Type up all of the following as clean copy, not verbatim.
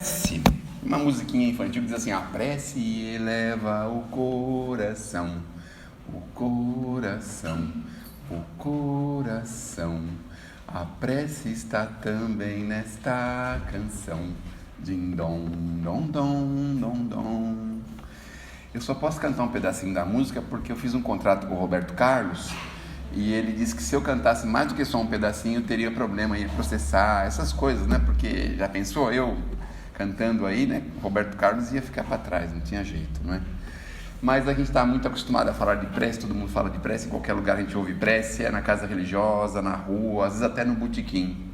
Sim. Uma musiquinha infantil que diz assim: a prece eleva o coração, o coração, o coração. A prece está também nesta canção. Din dom, dom, dom, dom, dom. Eu só posso cantar um pedacinho da música porque eu fiz um contrato com o Roberto Carlos e ele disse que se eu cantasse mais do que só um pedacinho, eu teria problema em processar, essas coisas, né? Porque já pensou, eu cantando aí, né? O Roberto Carlos ia ficar para trás, não tinha jeito, não é? Mas a gente está muito acostumado a falar de prece, todo mundo fala de prece, em qualquer lugar a gente ouve prece, é na casa religiosa, na rua, às vezes até no botequim.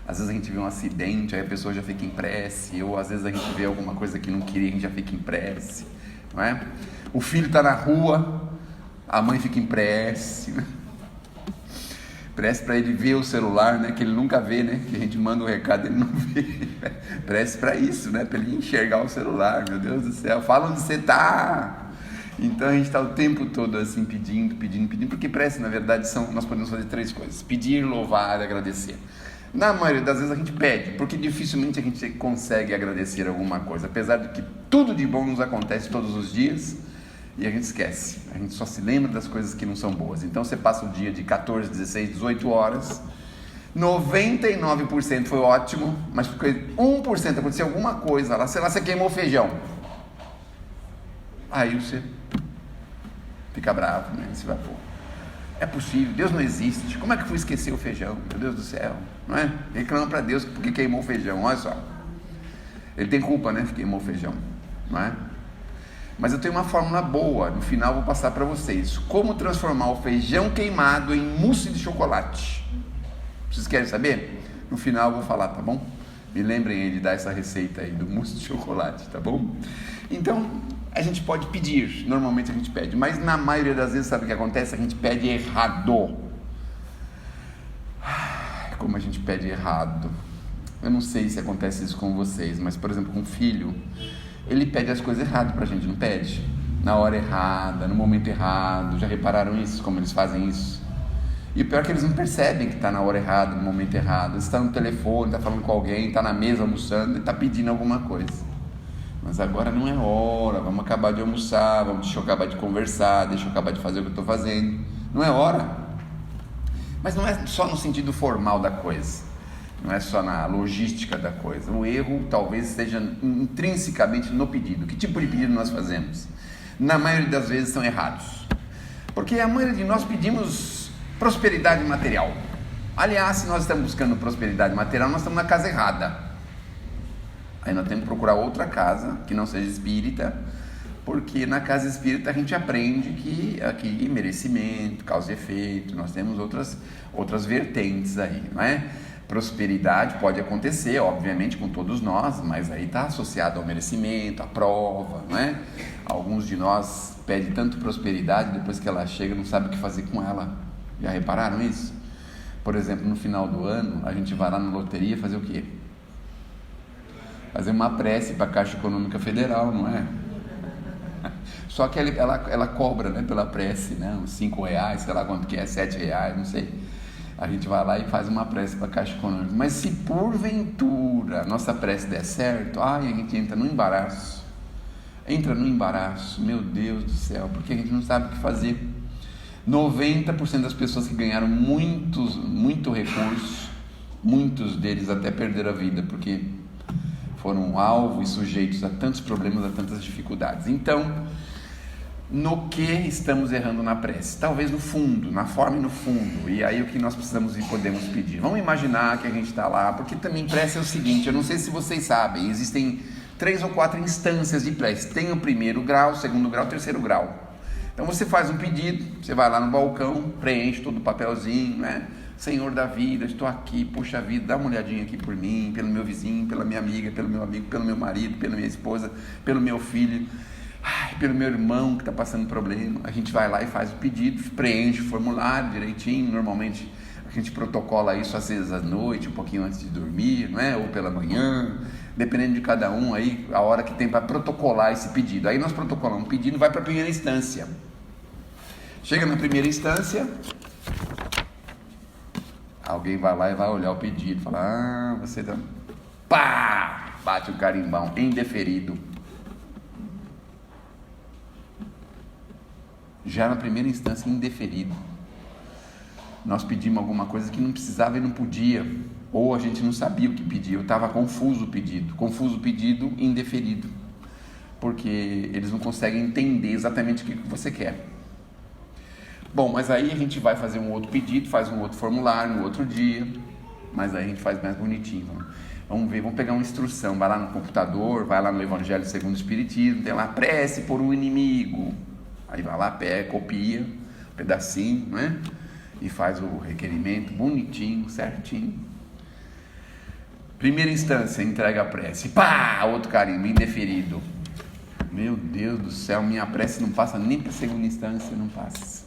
Às vezes a gente vê um acidente, aí a pessoa já fica em prece, ou às vezes a gente vê alguma coisa que não queria, a gente já fica em prece, não é? O filho está na rua, a mãe fica em prece, né? Prece para ele ver o celular, né? Que ele nunca vê, né? Que a gente manda um recado e ele não vê. Prece para isso, né? Para ele enxergar o celular, meu Deus do céu. Fala onde você está. Então a gente está o tempo todo assim pedindo, porque prece, na verdade, nós podemos fazer 3 coisas: pedir, louvar e agradecer. Na maioria das vezes a gente pede, porque dificilmente a gente consegue agradecer alguma coisa, apesar de que tudo de bom nos acontece todos os dias e a gente esquece, a gente só se lembra das coisas que não são boas. Então você passa o dia de 14, 16, 18 horas, 99% foi ótimo, mas porque 1% aconteceu alguma coisa lá, sei lá, você queimou feijão, aí você fica bravo, né? Você vai, pô, é possível, Deus não existe, como é que eu fui esquecer o feijão, meu Deus do céu, não é? Reclama para Deus porque queimou o feijão, olha só, ele tem culpa, né, que queimou o feijão, não é? Mas eu tenho uma fórmula boa, no final vou passar para vocês, como transformar o feijão queimado em mousse de chocolate. Vocês querem saber? No final eu vou falar, tá bom? Me lembrem aí de dar essa receita aí do mousse de chocolate, tá bom? Então, a gente pode pedir, normalmente a gente pede, mas na maioria das vezes, sabe o que acontece? A gente pede errado. Como a gente pede errado. Eu não sei se acontece isso com vocês, mas por exemplo, com o filho, ele pede as coisas erradas pra gente, não pede? Na hora errada, no momento errado. Já repararam isso, como eles fazem isso? E o pior é que eles não percebem que está na hora errada, no momento errado. Eles estão no telefone, está falando com alguém, está na mesa almoçando e está pedindo alguma coisa. Mas agora não é hora, vamos acabar de almoçar, deixa eu acabar de conversar, deixa eu acabar de fazer o que eu estou fazendo. Não é hora. Mas não é só no sentido formal da coisa, não é só na logística da coisa. O erro talvez seja intrinsecamente no pedido. Que tipo de pedido nós fazemos? Na maioria das vezes são errados, porque a maioria de nós pedimos prosperidade material. Aliás, se nós estamos buscando prosperidade material, nós estamos na casa errada. Aí nós temos que procurar outra casa que não seja espírita, porque na casa espírita a gente aprende que aqui merecimento, causa e efeito, nós temos outras vertentes aí, não é? Prosperidade pode acontecer, obviamente, com todos nós, mas aí está associado ao merecimento, à prova, não é? Alguns de nós pedem tanto prosperidade, depois que ela chega não sabe o que fazer com ela. Já repararam isso? Por exemplo, no final do ano, a gente vai lá na loteria fazer o quê? Fazer uma prece para a Caixa Econômica Federal, não é? Só que ela cobra, né, pela prece, né, uns 5 reais, sei lá quanto que é, 7 reais, não sei. A gente vai lá e faz uma prece para a Caixa Econômica. Mas se porventura a nossa prece der certo, a gente entra no embaraço. Meu Deus do céu, porque a gente não sabe o que fazer. 90% das pessoas que ganharam muito recurso, muitos deles até perderam a vida, porque foram alvo e sujeitos a tantos problemas, a tantas dificuldades. Então, no que estamos errando na prece? Talvez no fundo, na forma e no fundo. E aí o que nós precisamos e podemos pedir? Vamos imaginar que a gente está lá, porque também prece é o seguinte, eu não sei se vocês sabem, existem 3 ou 4 instâncias de prece. Tem o primeiro grau, o segundo grau, o terceiro grau. Então você faz um pedido, você vai lá no balcão, preenche todo o papelzinho, né? Senhor da vida, estou aqui, puxa vida, dá uma olhadinha aqui por mim, pelo meu vizinho, pela minha amiga, pelo meu amigo, pelo meu marido, pela minha esposa, pelo meu filho, pelo meu irmão que está passando problema. A gente vai lá e faz o pedido, preenche o formulário direitinho. Normalmente a gente protocola isso às vezes à noite, um pouquinho antes de dormir, não é? Ou pela manhã, dependendo de cada um aí, a hora que tem para protocolar esse pedido. Aí nós protocolamos o pedido, vai para a primeira instância. Chega na primeira instância, alguém vai lá e vai olhar o pedido, fala, você tá... Pá! bate o carimbão, indeferido. Já na primeira instância, indeferido. Nós pedimos alguma coisa que não precisava e não podia, ou a gente não sabia o que pedir, eu estava confuso o pedido, indeferido, porque eles não conseguem entender exatamente o que você quer. Bom, mas aí a gente vai fazer um outro pedido, faz um outro formulário no outro dia, mas aí a gente faz mais bonitinho. Vamos ver, vamos pegar uma instrução, vai lá no computador, vai lá no Evangelho segundo o Espiritismo, tem lá, prece por um inimigo, aí vai lá, copia, um pedacinho, né? E faz o requerimento bonitinho, certinho. Primeira instância, entrega a prece, pá, outro carimbo, indeferido. Meu Deus do céu, minha prece não passa nem para a segunda instância, não passa.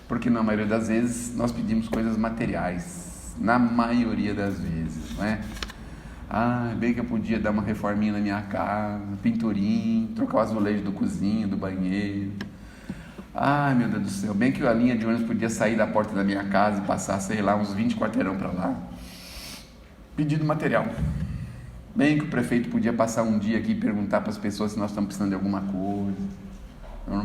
Porque na maioria das vezes nós pedimos coisas materiais, na maioria das vezes, não é? Bem que eu podia dar uma reforminha na minha casa, pinturinho, trocar o azulejo do cozinho, do banheiro. Meu Deus do céu, bem que a linha de ônibus podia sair da porta da minha casa e passar, sei lá, uns 20 quarteirão para lá. Pedido material. Bem que o prefeito podia passar um dia aqui e perguntar para as pessoas se nós estamos precisando de alguma coisa.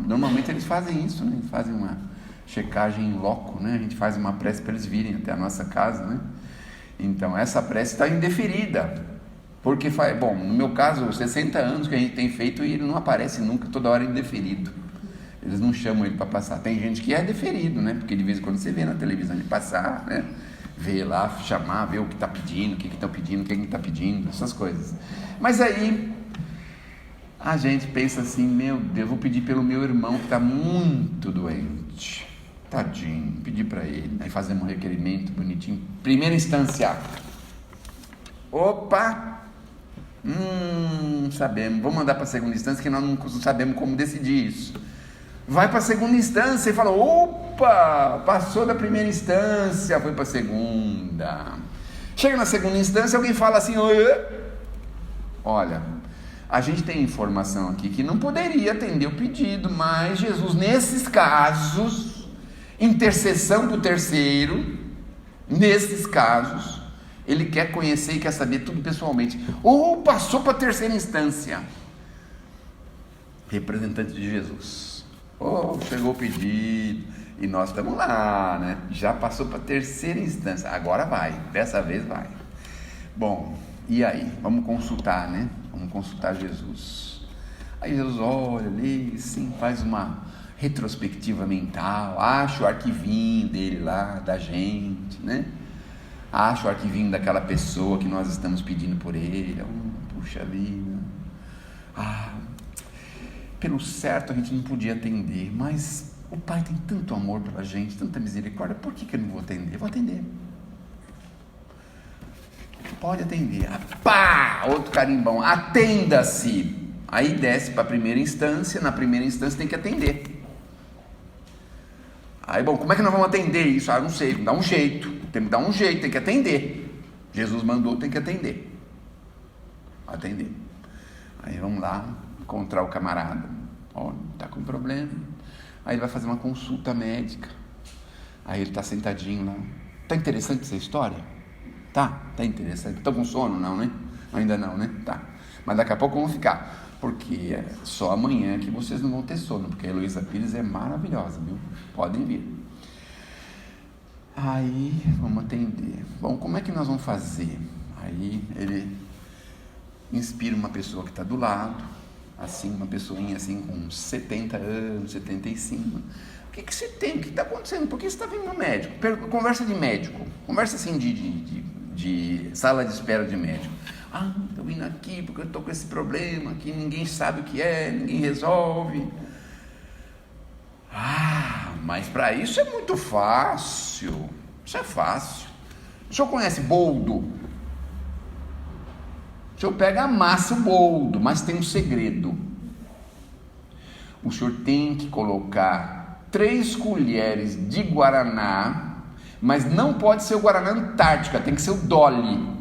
Normalmente eles fazem isso, né? Eles fazem uma checagem em loco, né? A gente faz uma prece para eles virem até a nossa casa, né? Então essa prece está indeferida, porque bom, no meu caso, 60 anos que a gente tem feito e ele não aparece nunca, toda hora indeferido. Eles não chamam ele para passar. Tem gente que é deferido, né? Porque de vez em quando você vê na televisão ele passar, né? Vê lá, chamar, ver o que está pedindo, o que estão pedindo, quem está pedindo, essas coisas. Mas aí a gente pensa assim, meu Deus, vou pedir pelo meu irmão que está muito doente. Tadinho, pedir para ele. Aí fazemos um requerimento bonitinho. Primeira instância. Opa! Sabemos. Vamos mandar para a segunda instância que nós não sabemos como decidir isso. Vai para a segunda instância e fala, opa, passou da primeira instância, foi para a segunda. Chega na segunda instância, alguém fala assim, olha, a gente tem informação aqui que não poderia atender o pedido, mas Jesus, nesses casos, intercessão para o terceiro, nesses casos, ele quer conhecer e quer saber tudo pessoalmente. Passou para a terceira instância. Representante de Jesus. Chegou o pedido e nós estamos lá, né? Já passou para a terceira instância, agora vai, dessa vez vai. Bom, e aí? Vamos consultar, né? Vamos consultar Jesus. Aí Jesus olha ali, sim, faz uma retrospectiva mental, acha o arquivinho dele lá, da gente, né? Acha o arquivinho daquela pessoa que nós estamos pedindo por ele. Puxa vida. Pelo certo a gente não podia atender, mas o Pai tem tanto amor pela gente, tanta misericórdia, por que eu não vou atender? Eu vou atender. Pode atender. Outro carimbão, atenda-se. Aí desce para a primeira instância, na primeira instância tem que atender. Aí, bom, como é que nós vamos atender isso? Não sei, dá um jeito, tem que dar um jeito, tem que atender. Jesus mandou, tem que atender. Atender. Aí vamos lá, encontrar o camarada, está com problema. Aí ele vai fazer uma consulta médica. Aí ele está sentadinho lá. Tá interessante essa história? Tá interessante. Estão com sono? Não, né? Ainda não, né? Tá. Mas daqui a pouco vão ficar. Porque é só amanhã que vocês não vão ter sono. Porque a Heloísa Pires é maravilhosa, viu? Podem vir. Aí vamos atender. Bom, como é que nós vamos fazer? Aí ele inspira uma pessoa que está do lado, assim, uma pessoinha assim com uns 70 anos, 75. O que você tem? O que está acontecendo? Por que você está vindo no médico? Conversa de médico. Conversa assim de sala de espera de médico. Estou vindo aqui porque eu estou com esse problema que ninguém sabe o que é, ninguém resolve. Mas para isso é muito fácil. Isso é fácil. O senhor conhece boldo? O senhor pega, amassa o boldo, mas tem um segredo. O senhor tem que colocar 3 colheres de guaraná, mas não pode ser o guaraná Antártica, tem que ser o Dolly.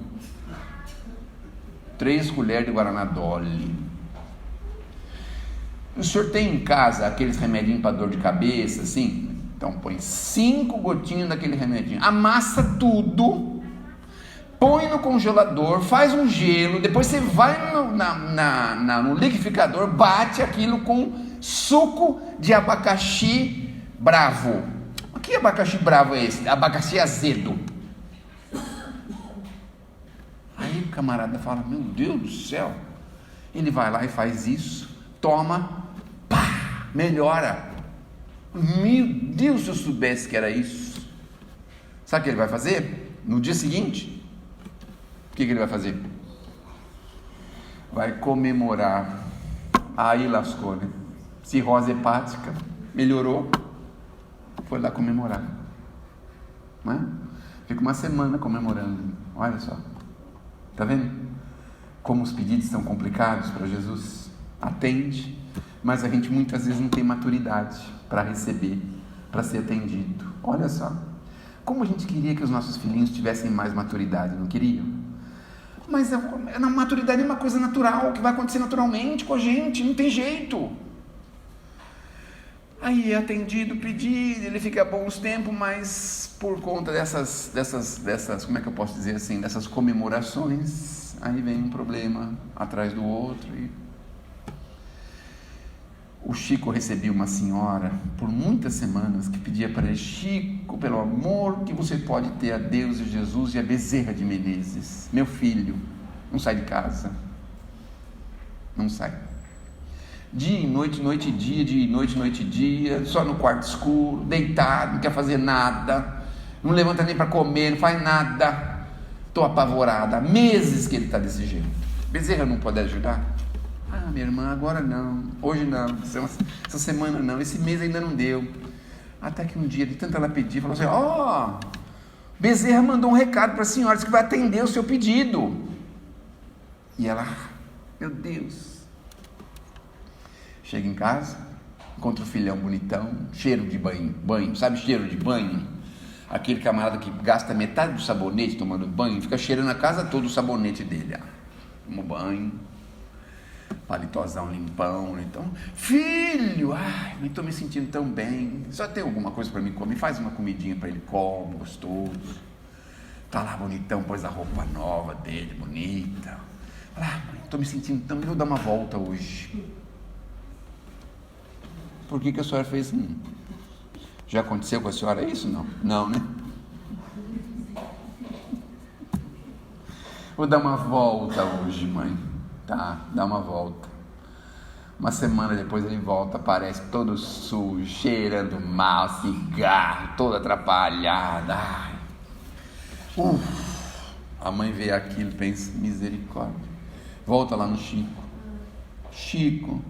3 colheres de guaraná Dolly. O senhor tem em casa aqueles remedinhos para dor de cabeça, assim? Então põe 5 gotinhas daquele remedinho, amassa tudo, põe no congelador, faz um gelo, depois você vai no liquidificador, bate aquilo com suco de abacaxi bravo. Que abacaxi bravo é esse? Abacaxi azedo. Aí o camarada fala, meu Deus do céu. Ele vai lá e faz isso, toma, pá, melhora. Meu Deus, se eu soubesse que era isso. Sabe o que ele vai fazer? No dia seguinte, o que ele vai fazer? Vai comemorar. Aí lascou, né? Cirrose hepática, melhorou, foi lá comemorar, não é? Fica uma semana comemorando. Olha só, tá vendo como os pedidos são complicados para Jesus? Atende, mas a gente muitas vezes não tem maturidade para receber, para ser atendido. Olha só, como a gente queria que os nossos filhinhos tivessem mais maturidade, não queriam? Mas a maturidade é uma coisa natural, que vai acontecer naturalmente com a gente, não tem jeito. Aí é atendido o pedido, ele fica bom uns tempos, mas por conta dessas, como é que eu posso dizer assim, dessas comemorações, aí vem um problema atrás do outro. E o Chico recebia uma senhora por muitas semanas que pedia para ele: Chico, pelo amor que você pode ter a Deus e Jesus e a Bezerra de Menezes, meu filho, não sai de casa, não sai. Dia e noite, noite e dia, dia e noite, noite e dia, só no quarto escuro, deitado, não quer fazer nada, não levanta nem para comer, não faz nada. Estou apavorada, há meses que ele está desse jeito. Bezerra não pode ajudar? Ah, minha irmã, agora não, hoje não, essa semana não, esse mês ainda não deu. Até que um dia, de tanto ela pedir, falou assim: Bezerra mandou um recado para a senhora, disse que vai atender o seu pedido. E ela, meu Deus. Chega em casa, encontra o filhão bonitão, cheiro de banho, sabe cheiro de banho? Aquele camarada que gasta metade do sabonete tomando banho, fica cheirando a casa toda o sabonete dele. Toma banho, palitozão limpão, então, filho, não estou me sentindo tão bem, só tem alguma coisa para mim comer, faz uma comidinha para ele, come, gostoso. Tá lá bonitão, pôs a roupa nova dele, bonita. Mãe, estou me sentindo tão bem, vou dar uma volta hoje. Por que a senhora fez assim? Já aconteceu com a senhora isso? Não? Não, né? Vou dar uma volta hoje, mãe. Tá, dá uma volta. Uma semana depois ele volta, aparece todo sujo, cheirando mal, cigarro, todo atrapalhado. A mãe vê aquilo e pensa: misericórdia. Volta lá no Chico. Chico,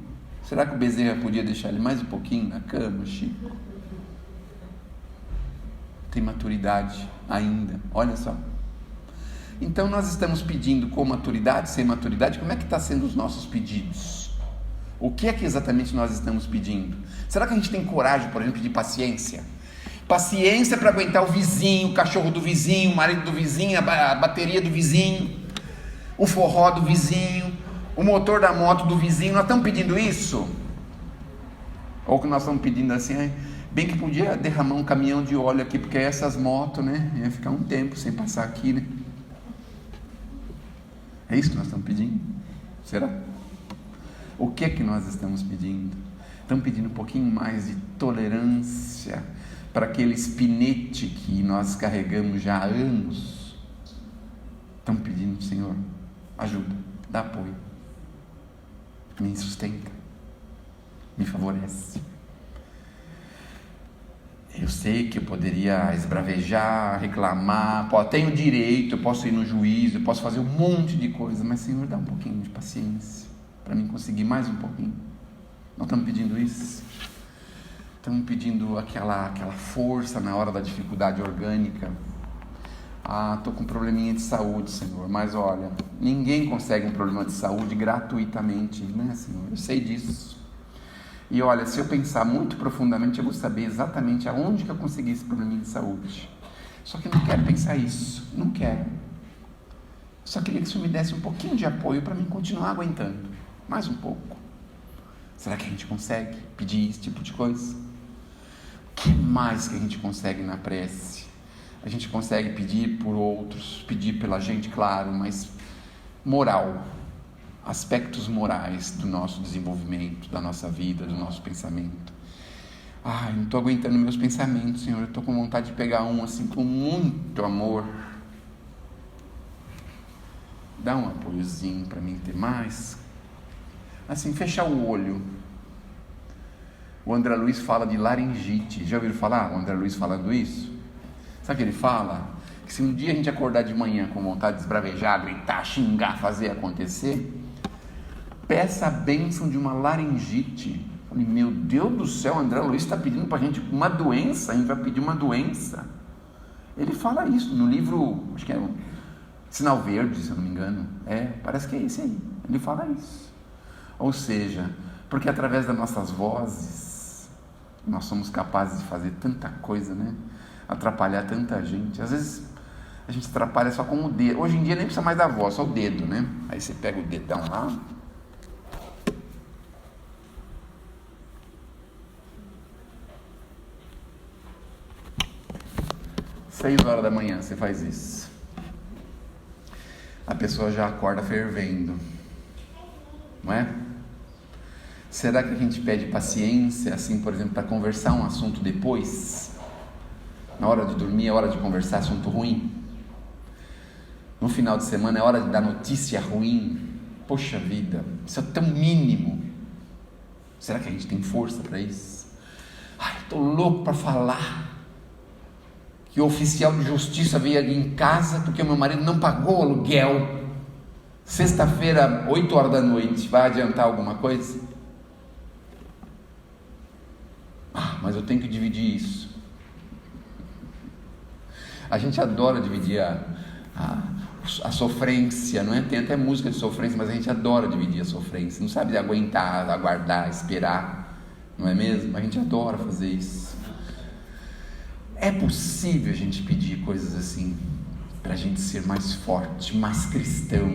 será que o Bezerra podia deixar ele mais um pouquinho na cama, Chico? Tem maturidade ainda, olha só. Então nós estamos pedindo com maturidade, sem maturidade. Como é que está sendo os nossos pedidos? O que é que exatamente nós estamos pedindo? Será que a gente tem coragem, por exemplo, de paciência? Paciência para aguentar o vizinho, o cachorro do vizinho, o marido do vizinho, a bateria do vizinho, o forró do vizinho, o motor da moto do vizinho. Nós estamos pedindo isso? Ou que nós estamos pedindo assim, bem que podia derramar um caminhão de óleo aqui, porque essas motos, né, ia ficar um tempo sem passar aqui, né? É isso que nós estamos pedindo? Será? O que é que nós estamos pedindo? Estamos pedindo um pouquinho mais de tolerância para aquele espinete que nós carregamos já há anos. Estamos pedindo: Senhor, ajuda, dá apoio, me sustenta, me favorece. Eu sei que eu poderia esbravejar, reclamar, tenho direito, eu posso ir no juízo, eu posso fazer um monte de coisa, mas Senhor, dá um pouquinho de paciência para mim conseguir mais um pouquinho. Nós estamos pedindo isso. Estamos pedindo aquela força na hora da dificuldade orgânica. Estou com um probleminha de saúde, Senhor, mas olha, ninguém consegue um problema de saúde gratuitamente, né, Senhor? Eu sei disso. E olha, se eu pensar muito profundamente, eu vou saber exatamente aonde que eu consegui esse probleminha de saúde. Só que eu não quero pensar isso, não quero. Só queria que o Senhor me desse um pouquinho de apoio para mim continuar aguentando, mais um pouco. Será que a gente consegue pedir esse tipo de coisa? O que mais que a gente consegue na prece? a gente consegue pedir por outros, pedir pela gente, claro, mas moral, aspectos morais do nosso desenvolvimento, da nossa vida, do nosso pensamento. Ai, não estou aguentando meus pensamentos, Senhor, eu estou com vontade de pegar um assim com muito amor. Dá um apoiozinho para mim ter mais. Assim, fechar o olho. O André Luiz fala de laringite. Já ouviram falar o André Luiz falando isso? Sabe o que ele fala? Que se um dia a gente acordar de manhã com vontade de esbravejar, gritar, xingar, fazer acontecer, peça a bênção de uma laringite. Falei, meu Deus do céu, o André Luiz está pedindo para a gente uma doença, a gente vai pedir uma doença. Ele fala isso no livro, acho que é o Sinal Verde, se eu não me engano. Parece que é esse aí. Ele fala isso. Ou seja, porque através das nossas vozes, nós somos capazes de fazer tanta coisa, né? Atrapalhar tanta gente. Às vezes a gente atrapalha só com o dedo. Hoje em dia nem precisa mais da voz, só o dedo, né? Aí você pega o dedão lá. 6 horas da manhã você faz isso. A pessoa já acorda fervendo, não é? Será que a gente pede paciência, assim, por exemplo, para conversar um assunto depois? Na hora de dormir é hora de conversar assunto ruim? No final de semana é hora de dar notícia ruim? Poxa vida, isso é tão mínimo. Será que a gente tem força para isso? Ai, estou louco para falar que o oficial de justiça veio ali em casa porque o meu marido não pagou o aluguel. Sexta-feira, 8 horas da noite, vai adiantar alguma coisa? Mas eu tenho que dividir isso. A gente adora dividir a sofrência, não é? Tem até música de sofrência, mas a gente adora dividir a sofrência. Não sabe aguentar, aguardar, esperar, não é mesmo? A gente adora fazer isso. É possível a gente pedir coisas assim, para a gente ser mais forte, mais cristão.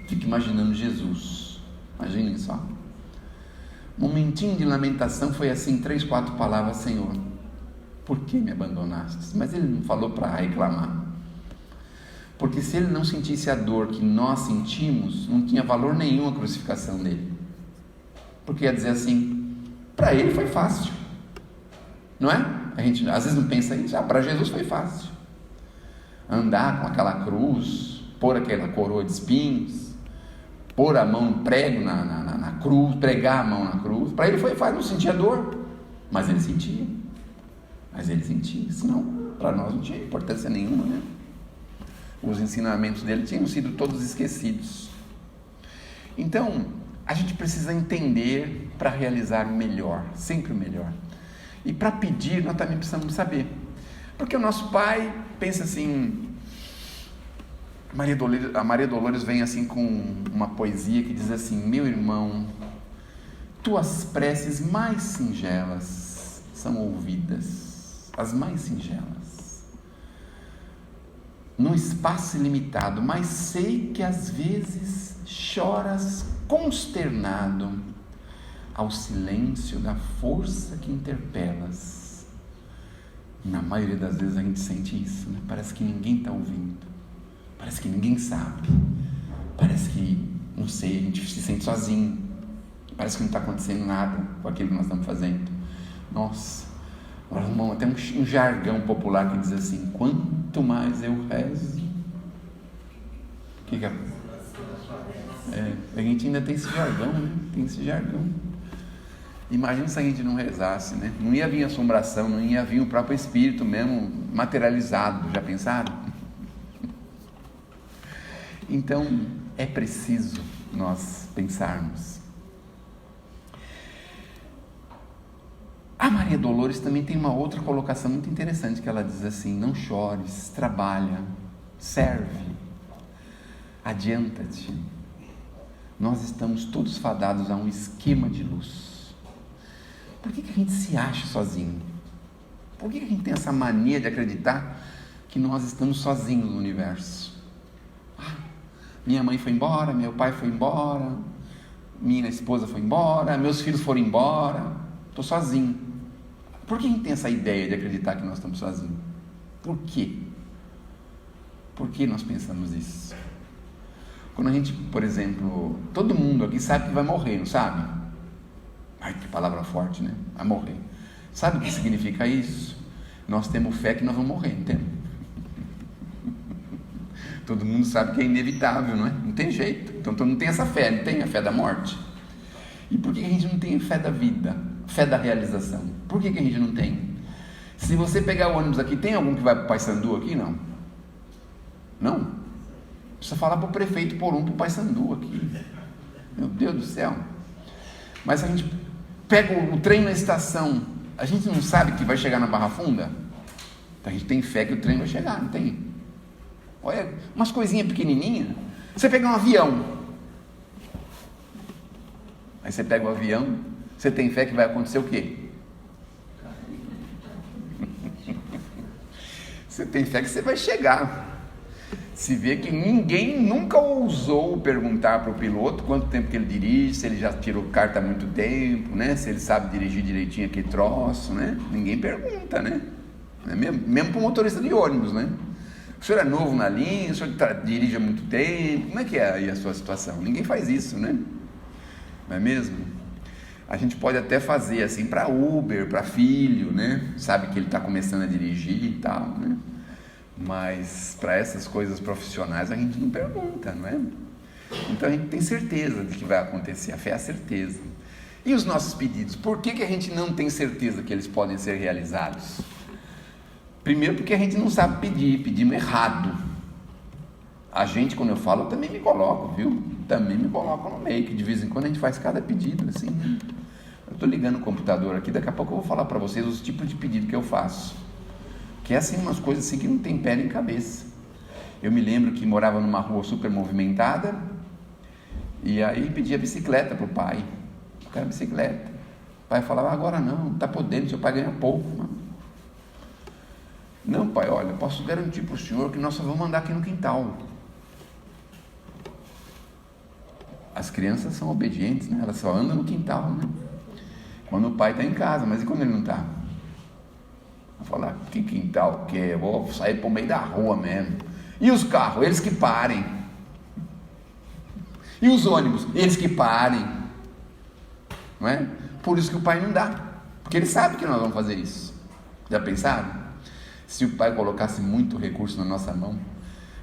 Fique imaginando Jesus. Imaginem só. Momentinho de lamentação foi assim, 3, 4 palavras: Senhor, por que me abandonaste? Mas ele não falou para reclamar, porque se ele não sentisse a dor que nós sentimos, não tinha valor nenhum a crucificação dele, porque ia dizer assim, para ele foi fácil, não é? A gente às vezes não pensa isso. Para Jesus foi fácil andar com aquela cruz, pôr aquela coroa de espinhos, pôr a mão no prego na cruz, pregar a mão na cruz. Para ele foi fácil, não sentia dor, mas ele sentia. Senão para nós não tinha importância nenhuma, né? Os ensinamentos dele tinham sido todos esquecidos. Então a gente precisa entender para realizar melhor, sempre melhor. E para pedir nós também precisamos saber, porque o nosso pai pensa assim. A Maria Dolores vem assim com uma poesia que diz assim: meu irmão, tuas preces mais singelas são ouvidas, as mais singelas, num espaço ilimitado, mas sei que às vezes choras consternado ao silêncio da força que interpelas. Na maioria das vezes a gente sente isso, né? Parece que ninguém está ouvindo, parece que ninguém sabe, parece que, não sei, a gente se sente sozinho, parece que não está acontecendo nada com aquilo que nós estamos fazendo. Nossa, agora vamos até um jargão popular que diz assim: quanto mais eu rezo, a gente ainda tem esse jargão, né? Tem esse jargão. Imagina se a gente não rezasse, né? Não ia vir assombração, não ia vir o próprio Espírito mesmo materializado. Já pensaram? Então é preciso nós pensarmos. A Maria Dolores também tem uma outra colocação muito interessante, que ela diz assim: não chores, trabalha, serve, adianta-te. Nós estamos todos fadados a um esquema de luz. Por que a gente se acha sozinho? Por que a gente tem essa mania de acreditar que nós estamos sozinhos no universo? Minha mãe foi embora, meu pai foi embora, minha esposa foi embora, meus filhos foram embora, estou sozinho. Por que a gente tem essa ideia de acreditar que nós estamos sozinhos? Por quê? Por que nós pensamos isso? Quando a gente, por exemplo, todo mundo aqui sabe que vai morrer, não sabe? Ai, que palavra forte, né? Vai morrer. Sabe o que significa isso? Nós temos fé que nós vamos morrer, não temos? Todo mundo sabe que é inevitável, não é? Não tem jeito. Então todo mundo tem essa fé, não tem a fé da morte. E por que a gente não tem fé da vida? Fé da realização? Por que a gente não tem? Se você pegar o ônibus aqui, tem algum que vai para o Paissandu aqui? Não? Não? Precisa falar para o prefeito pôr um para o Paissandu aqui. Meu Deus do céu. Mas a gente pega o trem na estação, a gente não sabe que vai chegar na Barra Funda? Então a gente tem fé que o trem vai chegar, não tem? Olha, umas coisinhas pequenininhas. Você pega um avião, aí você pega o avião, você tem fé que vai acontecer o quê? Você tem fé que você vai chegar. Se vê que ninguém nunca ousou perguntar para o piloto quanto tempo que ele dirige, se ele já tirou carta há muito tempo, né? Se ele sabe dirigir direitinho aquele troço, né? Ninguém pergunta, né? Mesmo para o motorista de ônibus, né? O senhor é novo na linha, o senhor dirige há muito tempo, como é que é aí a sua situação? Ninguém faz isso, né? Não é mesmo? A gente pode até fazer assim para Uber, para filho, né? Sabe que ele está começando a dirigir e tal, né? Mas para essas coisas profissionais a gente não pergunta, não é? Então a gente tem certeza de que vai acontecer, a fé é a certeza. E os nossos pedidos, por que a gente não tem certeza que eles podem ser realizados? Primeiro porque a gente não sabe pedir, pedimos errado. A gente, quando eu falo, eu também me coloco, viu? Também me coloco no meio, que de vez em quando a gente faz cada pedido assim, né? Eu estou ligando o computador aqui, daqui a pouco eu vou falar para vocês os tipos de pedido que eu faço. Que é assim, umas coisas assim que não tem pé nem cabeça. Eu me lembro que morava numa rua super movimentada, e aí pedia bicicleta para o pai. Eu quero bicicleta. O pai falava, agora não está podendo, seu pai ganha pouco, mano. Não, pai, olha, posso garantir para o senhor que nós só vamos andar aqui no quintal. As crianças são obedientes, né? Elas só andam no quintal, né? Quando o pai está em casa, mas e quando ele não está? Vou falar, que quintal que é? Eu vou sair para o meio da rua mesmo. E os carros? Eles que parem. E os ônibus? Eles que parem. Não é? Por isso que o pai não dá. Porque ele sabe que nós vamos fazer isso. Já pensaram? Se o pai colocasse muito recurso na nossa mão,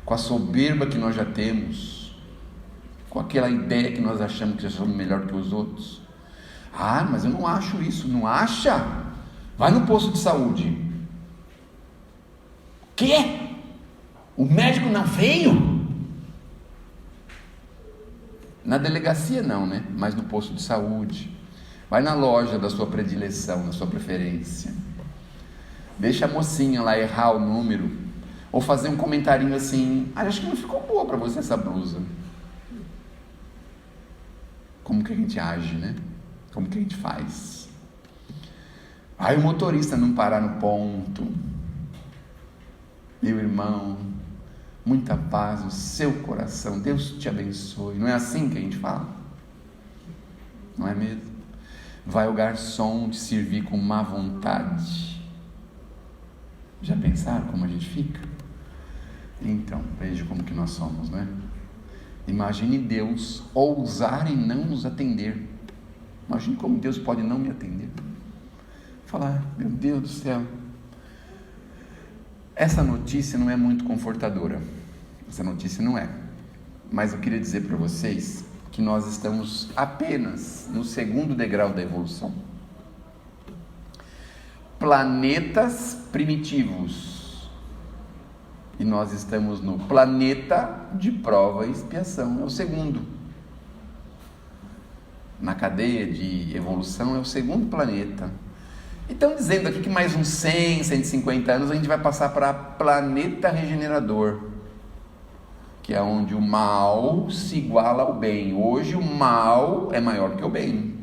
com a soberba que nós já temos, com aquela ideia que nós achamos que já somos melhor que os outros. Ah, mas eu não acho isso. Não acha? Vai no posto de saúde. Quê? O médico não veio? Na delegacia não, né? Mas no posto de saúde. Vai na loja da sua predileção, da sua preferência. Deixa a mocinha lá errar o número. Ou fazer um comentarinho assim, acho que não ficou boa para você essa blusa. Como que a gente age, né? Como que a gente faz? Aí o motorista não parar no ponto. Meu irmão, muita paz no seu coração, Deus te abençoe. Não é assim que a gente fala? Não é mesmo? Vai o garçom te servir com má vontade. Já pensaram como a gente fica? Então, veja como que nós somos, né? Imagine Deus ousar em não nos atender. Imagine como Deus pode não me atender. Falar, meu Deus do céu, essa notícia não é muito confortadora. Essa notícia não é. Mas eu queria dizer para vocês que nós estamos apenas no segundo degrau da evolução. Planetas primitivos. E nós estamos no planeta de prova e expiação. É o segundo. Na cadeia de evolução é o segundo planeta. E estão dizendo aqui que mais uns 100, 150 anos a gente vai passar para planeta regenerador, que é onde o mal se iguala ao bem. Hoje o mal é maior que o bem.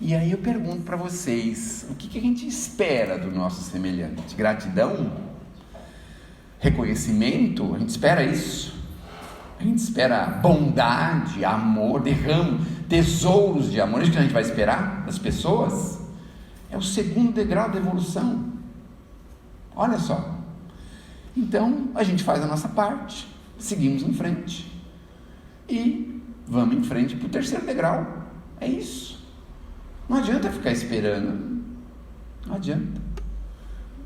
E aí eu pergunto para vocês, o que a gente espera do nosso semelhante? Gratidão? Reconhecimento? A gente espera isso? A gente espera bondade, amor, derrama tesouros de amor? É isso que a gente vai esperar das pessoas? É o segundo degrau da evolução. Olha só. Então, a gente faz a nossa parte, seguimos em frente e vamos em frente para o terceiro degrau. É isso. Não adianta ficar esperando. Não adianta.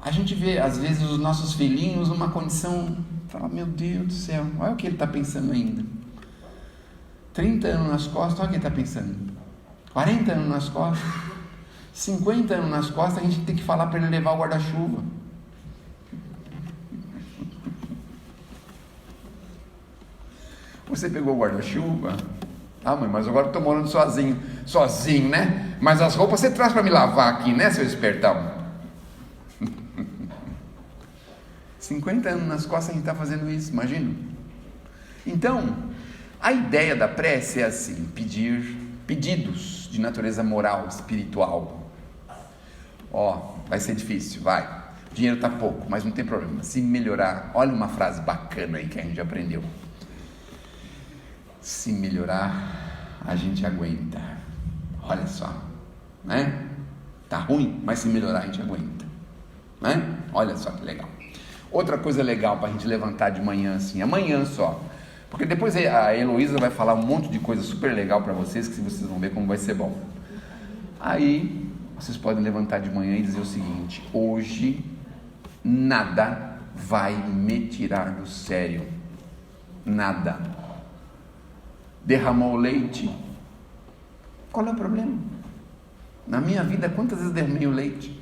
A gente vê, às vezes, os nossos filhinhos numa condição, fala, meu Deus do céu, olha o que ele está pensando ainda. 30 anos nas costas, olha o que ele está pensando. 40 anos nas costas, 50 anos nas costas, a gente tem que falar para ele levar o guarda-chuva. Você pegou o guarda-chuva? Ah, mãe, mas agora eu estou morando sozinho, né? Mas as roupas você traz para me lavar aqui, né, seu espertão? 50 anos nas costas a gente está fazendo isso, imagina. Então, a ideia da prece é assim, pedidos de natureza moral, espiritual. Vai ser difícil, vai. O dinheiro está pouco, mas não tem problema. Se melhorar, olha uma frase bacana aí que a gente aprendeu. Se melhorar, a gente aguenta. Olha só, né? Tá ruim, mas se melhorar a gente aguenta, né? Olha só que legal. Outra coisa legal para a gente levantar de manhã assim, amanhã só, porque depois a Heloísa vai falar um monte de coisa super legal para vocês, que vocês vão ver como vai ser bom. Aí vocês podem levantar de manhã e dizer o seguinte: hoje nada vai me tirar do sério. Nada. Derramou o leite, qual é o problema? Na minha vida, quantas vezes derramei o leite?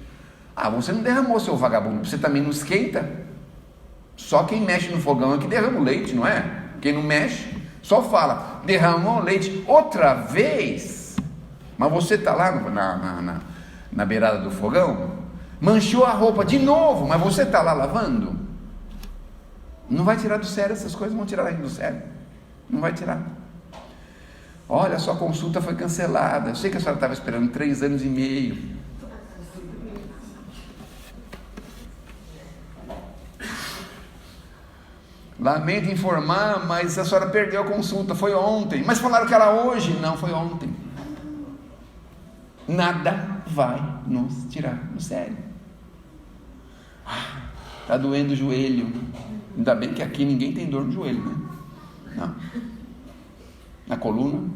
Você não derramou, seu vagabundo, você também não esquenta. Só quem mexe no fogão é que derrama o leite, não é? Quem não mexe, só fala, derramou o leite outra vez. Mas você está lá na beirada do fogão, manchou a roupa de novo, mas você está lá lavando. Não vai tirar do sério, essas coisas vão tirar do sério. Não vai tirar. Olha, a sua consulta foi cancelada. Eu sei que a senhora estava esperando 3 anos e meio. Lamento informar, mas a senhora perdeu a consulta. Foi ontem. Mas falaram que era hoje. Não, foi ontem. Nada vai nos tirar do sério. Está doendo o joelho. Ainda bem que aqui ninguém tem dor no joelho, né? Não. Na coluna,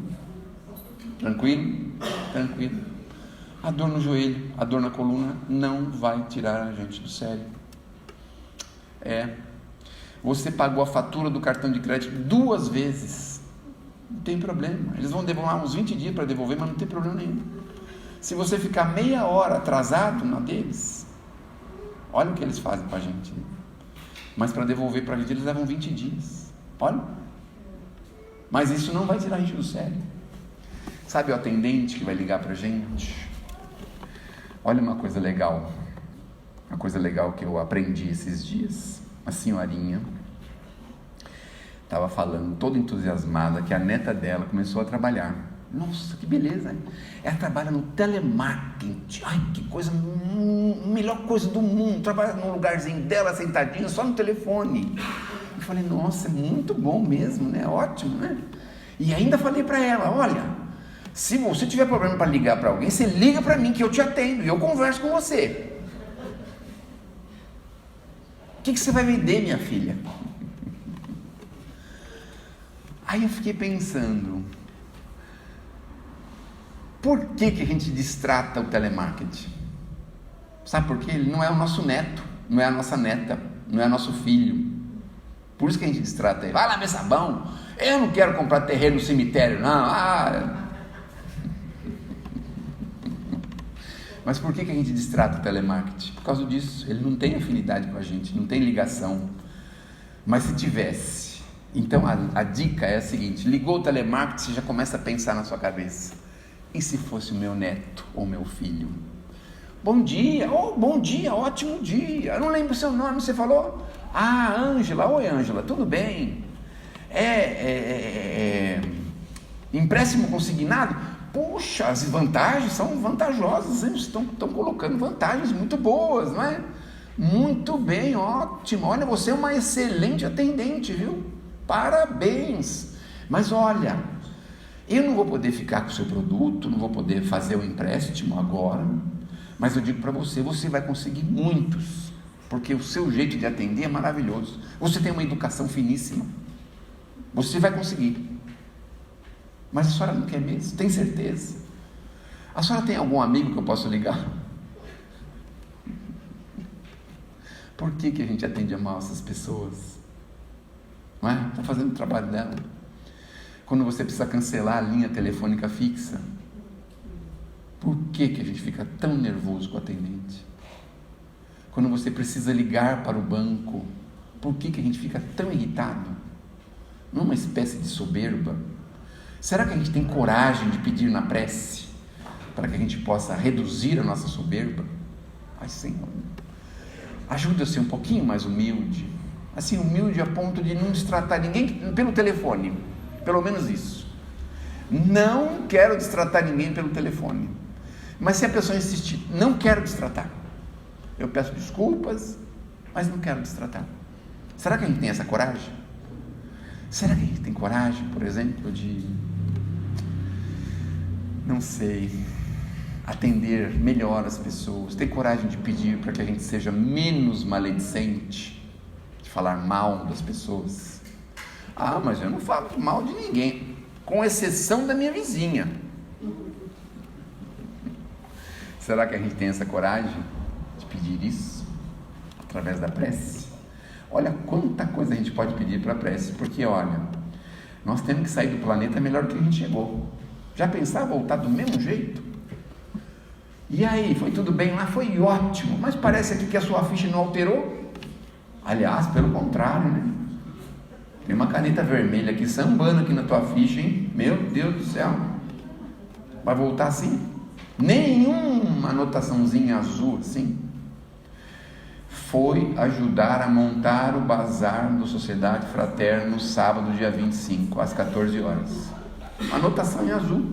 tranquilo. A dor no joelho, a dor na coluna não vai tirar a gente do sério. Você pagou a fatura do cartão de crédito 2 vezes, não tem problema. Eles vão demorar uns 20 dias para devolver, mas não tem problema nenhum. Se você ficar meia hora atrasado na deles, olha o que eles fazem com a gente. Mas para devolver para a gente eles levam 20 dias. Olha. Mas isso não vai tirar a gente do sério. Sabe o atendente que vai ligar para a gente? Olha uma coisa legal que eu aprendi esses dias. A senhorinha estava falando, toda entusiasmada, que a neta dela começou a trabalhar. Nossa, que beleza, hein? Ela trabalha no telemarketing. Ai, que coisa, melhor coisa do mundo. Trabalha num lugarzinho dela, sentadinha, só no telefone. Eu falei, nossa, é muito bom mesmo, né? Ótimo, né? E ainda falei para ela, olha, se você tiver problema para ligar para alguém, você liga para mim que eu te atendo e eu converso com você. O que você vai vender, minha filha? Aí eu fiquei pensando, por que a gente destrata o telemarketing? Sabe por quê? Ele não é o nosso neto, não é a nossa neta, não é nosso filho. Por isso que a gente destrata ele. Vai lá ver sabão. Eu não quero comprar terreno no cemitério, não. Mas por que a gente destrata o telemarketing? Por causa disso. Ele não tem afinidade com a gente, não tem ligação. Mas se tivesse, então a dica é a seguinte: ligou o telemarketing, você já começa a pensar na sua cabeça. E se fosse o meu neto ou meu filho? Bom dia, bom dia, ótimo dia. Eu não lembro o seu nome, você falou? Ângela. Oi, Ângela, tudo bem? Empréstimo consignado? Puxa, as vantagens são vantajosas, eles estão colocando vantagens muito boas, não é? Muito bem, ótimo. Olha, você é uma excelente atendente, viu? Parabéns. Mas olha, eu não vou poder ficar com o seu produto, não vou poder fazer o empréstimo agora, mas eu digo para você, você vai conseguir muitos. porque o seu jeito de atender é maravilhoso. Você tem uma educação finíssima. Você vai conseguir. Mas a senhora não quer mesmo? Tem certeza? A senhora tem algum amigo que eu possa ligar? Por que a gente atende mal essas pessoas? Não é? Está fazendo o trabalho dela. Quando você precisa cancelar a linha telefônica fixa, por que a gente fica tão nervoso com o atendente? Quando você precisa ligar para o banco, por que a gente fica tão irritado? Não é uma espécie de soberba? Será que a gente tem coragem de pedir na prece para que a gente possa reduzir a nossa soberba? Ai, Senhor, ajude a ser um pouquinho mais humilde, assim, humilde a ponto de não destratar ninguém pelo telefone, pelo menos isso. Não quero destratar ninguém pelo telefone, mas se a pessoa insistir, não quero destratar, eu peço desculpas, mas não quero destratar. Será que a gente tem essa coragem? Será que a gente tem coragem, por exemplo, de, não sei, atender melhor as pessoas, ter coragem de pedir para que a gente seja menos maledicente, de falar mal das pessoas? Ah, mas eu não falo mal de ninguém, com exceção da minha vizinha. Será que a gente tem essa coragem de pedir isso através da prece? Olha quanta coisa a gente pode pedir para a prece, porque olha, nós temos que sair do planeta melhor do que a gente chegou. Já pensar voltar do mesmo jeito? E aí, foi tudo bem lá? Foi ótimo, mas parece aqui que a sua ficha não alterou. Aliás, pelo contrário, né? Tem uma caneta vermelha aqui sambando aqui na tua ficha, hein? Meu Deus do céu, vai voltar assim? Nenhuma anotaçãozinha azul assim. Foi ajudar a montar o bazar do Sociedade Fraterna no sábado, dia 25, às 14 horas. Anotação em azul.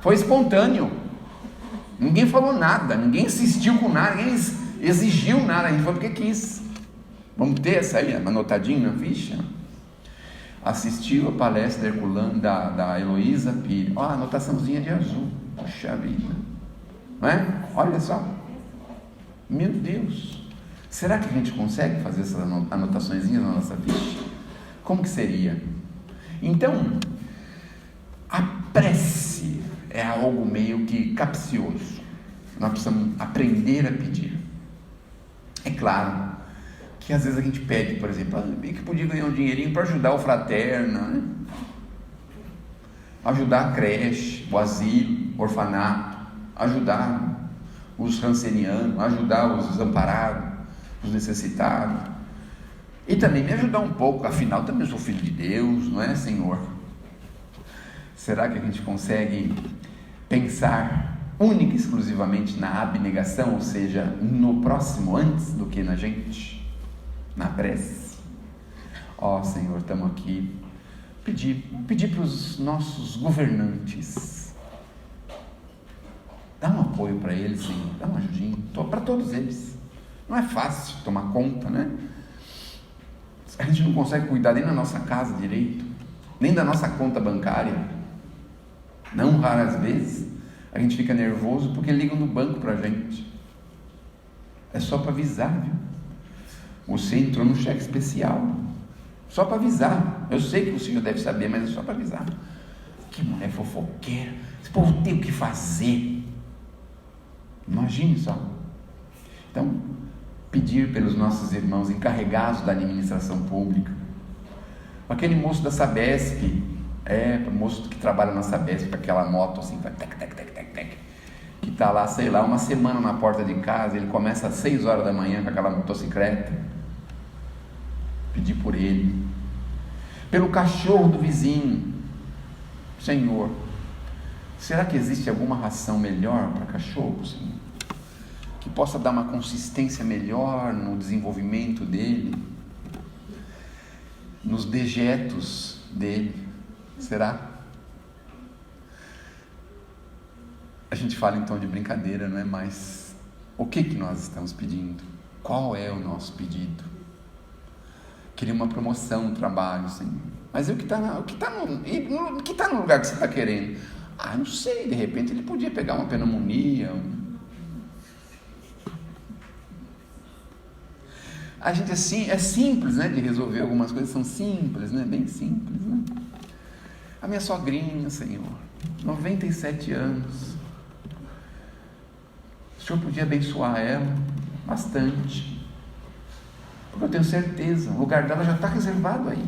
Foi espontâneo. Ninguém falou nada, ninguém insistiu com nada, ninguém exigiu nada, a gente foi porque quis. Vamos ter essa aí, anotadinho na ficha? Assistiu a palestra Herculano da Heloísa Pires. Ó, anotaçãozinha de azul. Poxa vida. Não é? Olha só. Meu Deus. Será que a gente consegue fazer essas anotaçõezinhas na nossa ficha? Como que seria? Então, a prece é algo meio que capcioso. Nós precisamos aprender a pedir. É claro que às vezes a gente pede, por exemplo, que podia ganhar um dinheirinho para ajudar o Fraterna, né? Ajudar a creche, o asilo, o orfanato, ajudar os rancenianos, ajudar os desamparados, os necessitados, e também me ajudar um pouco, afinal também sou filho de Deus, não é, Senhor? Será que a gente consegue pensar única e exclusivamente na abnegação, ou seja, no próximo antes do que na gente, na prece? Ó Senhor, estamos aqui, pedir para os nossos governantes, dá um apoio para eles, Senhor, dá uma ajudinha, para todos eles. Não é fácil tomar conta, né? A gente não consegue cuidar nem da nossa casa direito, nem da nossa conta bancária. Não raras vezes a gente fica nervoso porque ligam no banco pra gente. É só para avisar, viu? Você entrou no cheque especial. Só para avisar. Eu sei que o senhor deve saber, mas é só para avisar. Que mulher fofoqueira. Esse povo tem o que fazer. Imagine só. Então, pedir pelos nossos irmãos encarregados da administração pública. Aquele moço da Sabesp, o moço que trabalha na Sabesp com aquela moto assim, que está lá, sei lá, uma semana na porta de casa, ele começa às 6 horas da manhã com aquela motocicleta. Pedir por ele. Pelo cachorro do vizinho. Senhor, será que existe alguma ração melhor para cachorro, Senhor? Que possa dar uma consistência melhor no desenvolvimento dele, nos dejetos dele. Será? A gente fala em tom de brincadeira, não é? Mas o que nós estamos pedindo? Qual é o nosso pedido? Queria uma promoção no trabalho, Senhor. Mas o que está no lugar que você está querendo? Ah, não sei, de repente ele podia pegar uma pneumonia, A gente assim, é simples, né, de resolver algumas coisas, são simples, né, bem simples, né. A minha sogrinha, Senhor, 97 anos, o Senhor podia abençoar ela bastante, porque eu tenho certeza, o lugar dela já está reservado aí.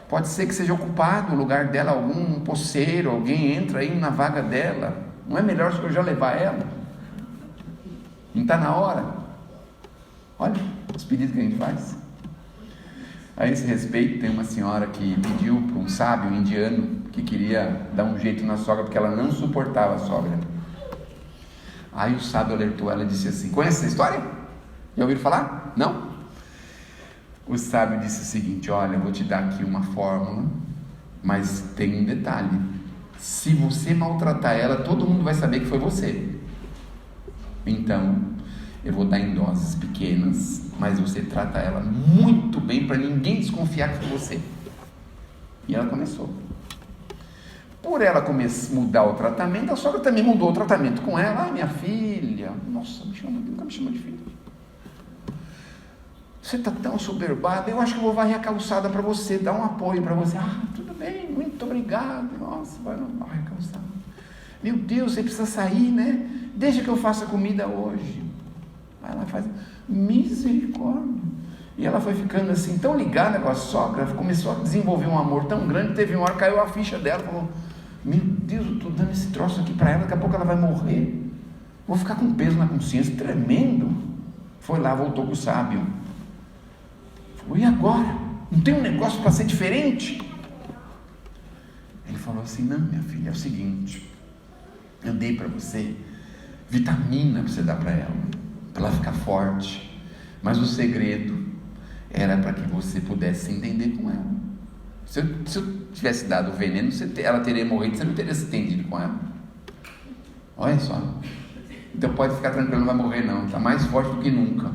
Pode ser que seja ocupado o lugar dela, algum poceiro, alguém entra aí na vaga dela. Não é melhor o Senhor já levar ela? Não está na hora? Olha os pedidos que a gente faz. A esse respeito, tem uma senhora que pediu para um sábio indiano que queria dar um jeito na sogra, porque ela não suportava a sogra. Aí o sábio alertou ela e disse assim: conhece essa história? Já ouviram falar? Não? O sábio disse o seguinte: olha, eu vou te dar aqui uma fórmula, mas tem um detalhe: se você maltratar ela, todo mundo vai saber que foi você. Então, eu vou dar em doses pequenas, mas você trata ela muito bem para ninguém desconfiar que foi você. E ela começou. Por ela mudar o tratamento, a sogra também mudou o tratamento com ela. Ah, minha filha, nossa, nunca me chamou de filha. Você está tão soberbada, eu acho que eu vou varrer a calçada para você, dar um apoio para você. Ah, tudo bem, muito obrigado. Nossa, vai varrer a calçada. Meu Deus, você precisa sair, né? Deixa que eu faça comida hoje. Aí ela faz, misericórdia. E ela foi ficando assim, tão ligada com a sogra, começou a desenvolver um amor tão grande, teve uma hora, caiu a ficha dela, falou: meu Deus, eu estou dando esse troço aqui para ela, daqui a pouco ela vai morrer. Vou ficar com peso na consciência, tremendo. Foi lá, voltou com o sábio. Falou: e agora? Não tem um negócio para ser diferente? Ele falou assim: não, minha filha, é o seguinte, eu dei para você vitamina para você dar para ela ficar forte, mas o segredo era para que você pudesse se entender com ela. Se eu tivesse dado o veneno, ela teria morrido, você não teria se entendido com ela. Olha só. Então pode ficar tranquilo, não vai morrer não, está mais forte do que nunca.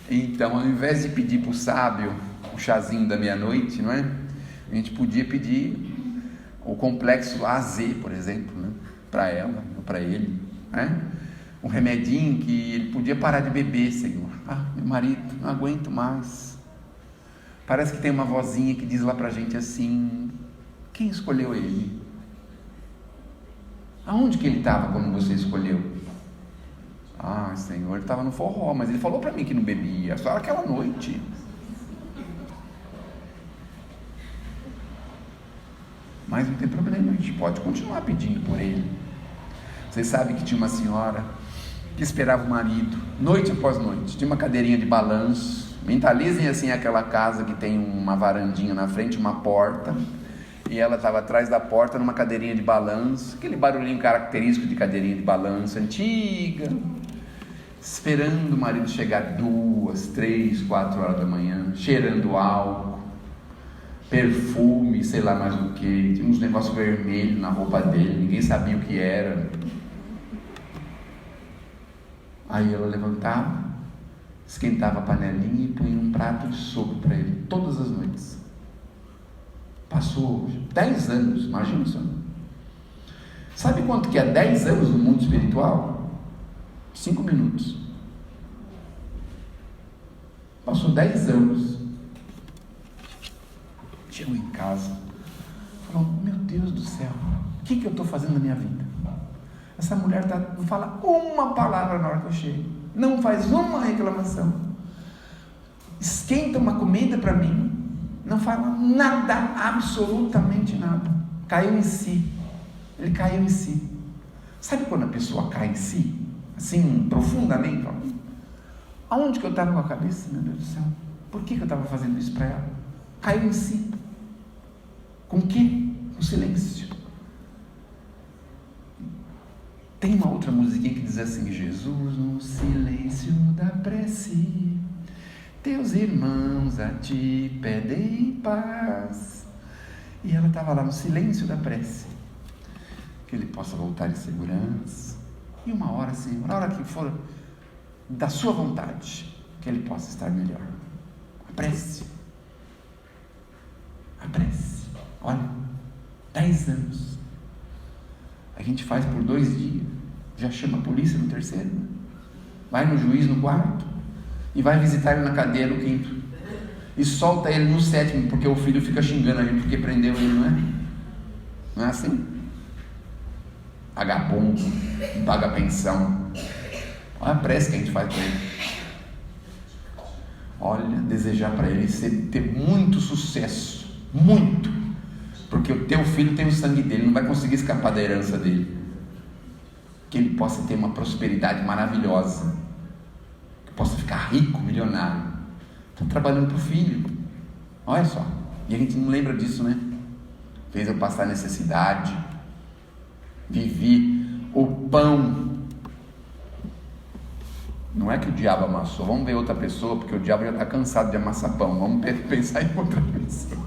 Então, ao invés de pedir para o sábio o chazinho da meia-noite, não é? A gente podia pedir o complexo AZ, por exemplo, né? Para ela, ou para ele, né? Um remedinho que ele podia parar de beber, Senhor. Ah, meu marido, não aguento mais. Parece que tem uma vozinha que diz lá para a gente assim: quem escolheu ele? Aonde que ele estava quando você escolheu? Ah, Senhor, ele estava no forró, mas ele falou para mim que não bebia, só aquela noite. Mas não tem problema, a gente pode continuar pedindo por ele. Vocês sabem que tinha uma senhora que esperava o marido, noite após noite, tinha uma cadeirinha de balanço. Mentalizem assim aquela casa que tem uma varandinha na frente, uma porta, e ela estava atrás da porta numa cadeirinha de balanço, aquele barulhinho característico de cadeirinha de balanço, antiga, esperando o marido chegar 2, 3, 4 horas da manhã, cheirando álcool, perfume, sei lá mais o que, tinha uns negócios vermelhos na roupa dele, ninguém sabia o que era. Aí ela levantava, esquentava a panelinha e punha um prato de sopa para ele, todas as noites. Passou 10 anos, imagina isso. Sabe quanto que é 10 anos no mundo espiritual? 5 minutos. Passou 10 anos. Chegou em casa, falou: meu Deus do céu, o que eu estou fazendo na minha vida? Essa mulher não fala uma palavra na hora que eu chego, não faz uma reclamação, esquenta uma comida para mim, não fala nada, absolutamente nada. Caiu em si. Ele caiu em si. Sabe quando a pessoa cai em si? Assim, profundamente? Aonde que eu estava com a cabeça, meu Deus do céu? Por que eu estava fazendo isso para ela? Caiu em si. Com o quê? Com silêncio. Tem uma outra musiquinha que diz assim: Jesus, no silêncio da prece, teus irmãos a ti pedem paz. E ela estava lá no silêncio da prece, que ele possa voltar em segurança, e uma hora, Senhor, na hora que for da sua vontade, que ele possa estar melhor. A prece. Olha, 10 anos. A gente faz por 2 dias, já chama a polícia no terceiro, né? vai no juiz no quarto, e vai visitar ele na cadeia no quinto, e solta ele no sétimo, porque o filho fica xingando ele porque prendeu ele, não é? Não é assim? Vagabundo, não paga pensão. Olha a prece que a gente faz para ele. Olha, desejar para ele ter muito sucesso, muito, porque o teu filho tem o sangue dele, não vai conseguir escapar da herança dele, que ele possa ter uma prosperidade maravilhosa, que possa ficar rico, milionário. Está trabalhando para o filho, olha só, e a gente não lembra disso, né? Fez eu passar necessidade, vivi o pão. Não é que o diabo amassou, vamos ver outra pessoa, porque o diabo já está cansado de amassar pão, vamos pensar em outra pessoa.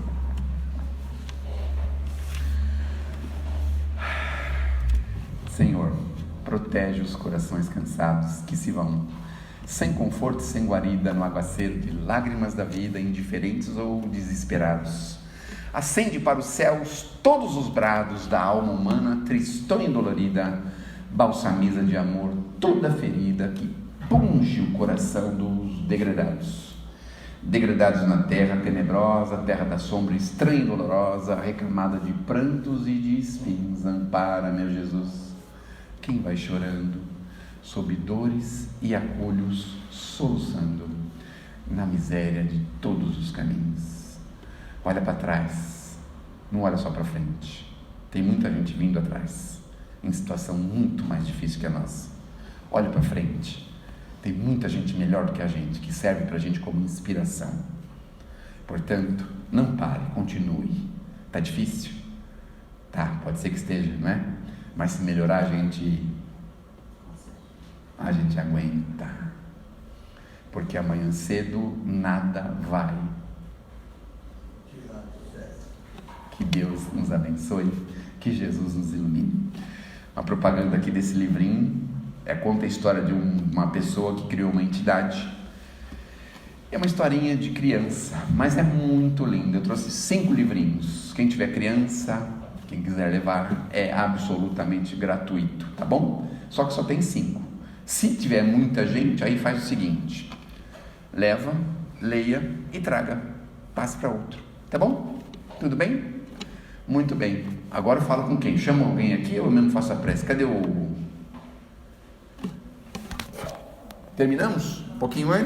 Senhor, protege os corações cansados que se vão, sem conforto e sem guarida, no aguaceiro de lágrimas da vida, indiferentes ou desesperados. Acende para os céus todos os brados da alma humana, tristonha e dolorida, balsamiza de amor toda ferida que punge o coração dos degradados na terra tenebrosa, terra da sombra estranha e dolorosa, recamada de prantos e de espinhos. Ampara, meu Jesus, quem vai chorando, sob dores e acolhos, soluçando, na miséria de todos os caminhos. Olha para trás, não olha só para frente. Tem muita gente vindo atrás, em situação muito mais difícil que a nossa. Olha para frente, tem muita gente melhor do que a gente, que serve para a gente como inspiração. Portanto, não pare, continue. Está difícil? Tá, pode ser que esteja, não é? Mas se melhorar, a gente aguenta, porque amanhã cedo nada vai. Que Deus nos abençoe, que Jesus nos ilumine. Uma propaganda aqui desse livrinho, conta a história de uma pessoa que criou uma entidade. É uma historinha de criança, mas é muito linda. Eu trouxe 5 livrinhos, quem tiver criança, quem quiser levar, é absolutamente gratuito, tá bom? Só que só tem 5. Se tiver muita gente, aí faz o seguinte: leva, leia e traga, passe para outro, tá bom? Tudo bem? Muito bem. Agora eu falo com quem? Chama alguém aqui ou eu mesmo faço a prece? Cadê o... Terminamos? Um pouquinho antes?